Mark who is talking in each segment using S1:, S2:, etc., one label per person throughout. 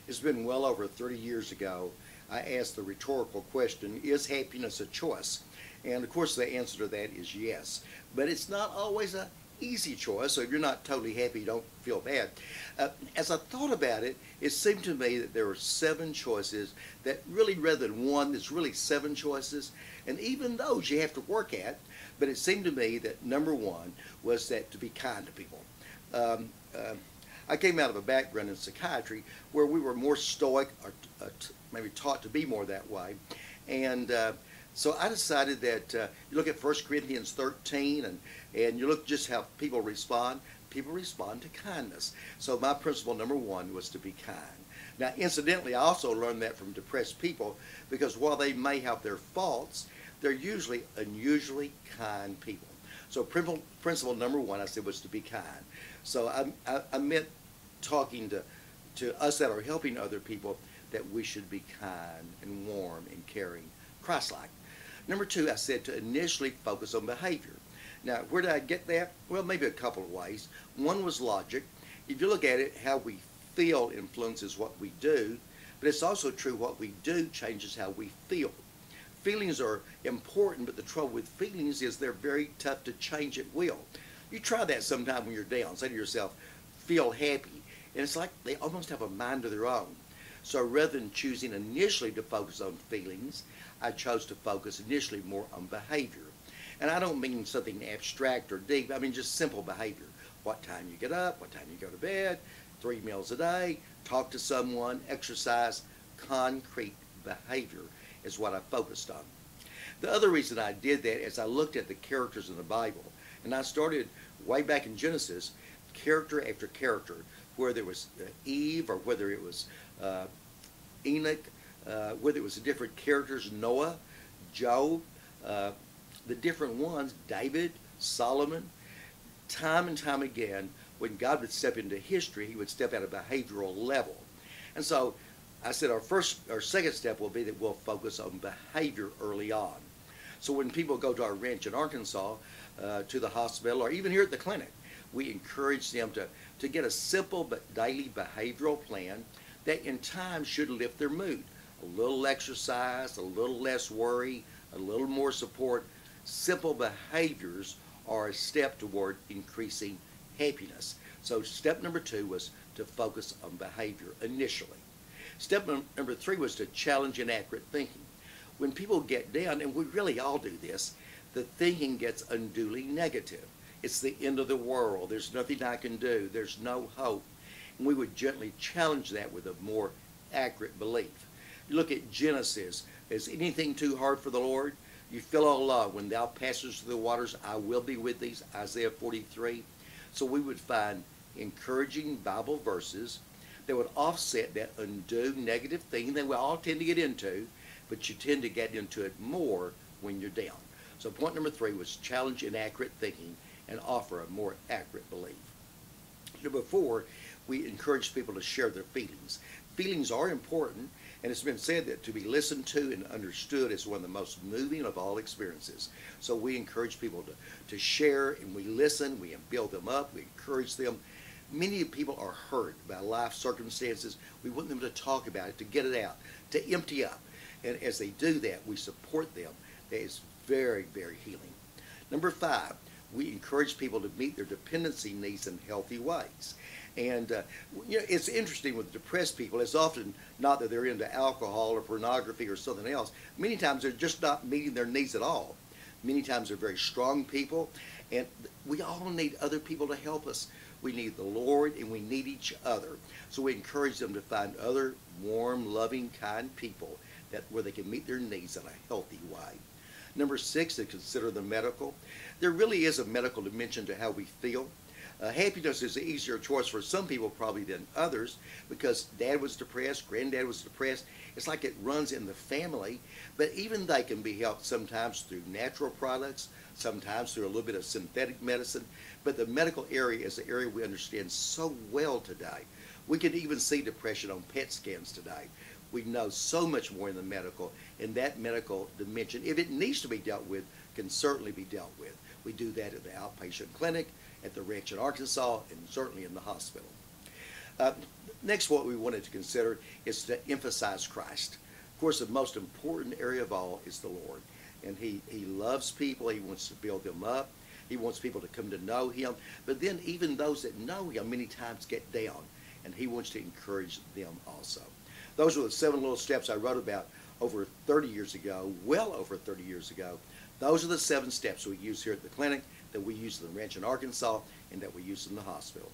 S1: It's been well over 30 years ago. I asked the rhetorical question, is happiness a choice? And of course, the answer to that is yes. But it's not always a easy choice, so if you're not totally happy, don't feel bad. As I thought about it, it seemed to me that there were 7 choices that really, rather than one, there's really 7 choices. And even those you have to work at, but it seemed to me that number one was that to be kind to people. Um, uh, I came out of a background in psychiatry where we were more stoic, or maybe taught to be more that way. And so I decided that you look at 1 Corinthians 13 and you look just how people respond. People respond to kindness. So my principle number one was to be kind. Now, incidentally, I also learned that from depressed people because while they may have their faults, they're usually unusually kind people. So principle number one, I said, was to be kind. So I meant talking to us that are helping other people that we should be kind and warm and caring, Christ-like. Number two, I said to initially focus on behavior. Now, where did I get that? Well, maybe a couple of ways. One was logic. If you look at it, how we feel influences what we do, but it's also true what we do changes how we feel. Feelings are important, but the trouble with feelings is they're very tough to change at will. You try that sometime when you're down. Say to yourself, feel happy. And it's like they almost have a mind of their own. So rather than choosing initially to focus on feelings, I chose to focus initially more on behavior. And I don't mean something abstract or deep. I mean just simple behavior. What time you get up, what time you go to bed, 3 meals a day, talk to someone, exercise, concrete behavior is what I focused on. The other reason I did that is I looked at the characters in the Bible. And I started way back in Genesis, character after character, whether it was Eve or whether it was Enoch, whether it was the different characters, Noah, Job, the different ones, David, Solomon. Time and time again, when God would step into history, he would step at a behavioral level. And so I said our second step will be that we'll focus on behavior early on. So when people go to our ranch in Arkansas, to the hospital, or even here at the clinic, we encourage them to get a simple but daily behavioral plan that in time should lift their mood. A little exercise, a little less worry, a little more support. Simple behaviors are a step toward increasing happiness. So step number two was to focus on behavior initially. Step number three was to challenge inaccurate thinking. When people get down, and we really all do this, the thinking gets unduly negative. It's the end of the world. There's nothing I can do. There's no hope. And we would gently challenge that with a more accurate belief. You look at Genesis. Is anything too hard for the Lord? You feel all love. When thou passest through the waters, I will be with thee. Isaiah 43. So we would find encouraging Bible verses that would offset that undue negative thing that we all tend to get into, but you tend to get into it more when you're down. So point number three was challenge inaccurate thinking and offer a more accurate belief. Number four, we encourage people to share their feelings. Feelings are important, and it's been said that to be listened to and understood is one of the most moving of all experiences. So we encourage people to share, and we listen, we build them up, we encourage them. Many people are hurt by life circumstances. We want them to talk about it, to get it out, to empty up. And as they do that, we support them. That is very, very healing. Number five, we encourage people to meet their dependency needs in healthy ways. And it's interesting with depressed people. It's often not that they're into alcohol or pornography or something else. Many times they're just not meeting their needs at all. Many times they're very strong people, and we all need other people to help us. We need the Lord, and we need each other. So we encourage them to find other warm, loving, kind people where they can meet their needs in a healthy way. Number six, to consider the medical. There really is a medical dimension to how we feel. Happiness is an easier choice for some people probably than others because dad was depressed, granddad was depressed. It's like it runs in the family, but even they can be helped sometimes through natural products, sometimes through a little bit of synthetic medicine. But the medical area is an area we understand so well today. We can even see depression on PET scans today. We know so much more in the medical, and that medical dimension, if it needs to be dealt with, can certainly be dealt with. We do that at the outpatient clinic, at the ranch in Arkansas, and certainly in the hospital. Next, what we wanted to consider is to emphasize Christ. Of course, the most important area of all is the Lord. And he loves people. He wants to build them up. He wants people to come to know him. But then even those that know him many times get down. And he wants to encourage them also. Those were the 7 little steps I wrote about over 30 years ago, well over 30 years ago. Those are the 7 steps we use here at the clinic, that we use in the ranch in Arkansas, and that we use in the hospital.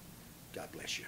S1: God bless you.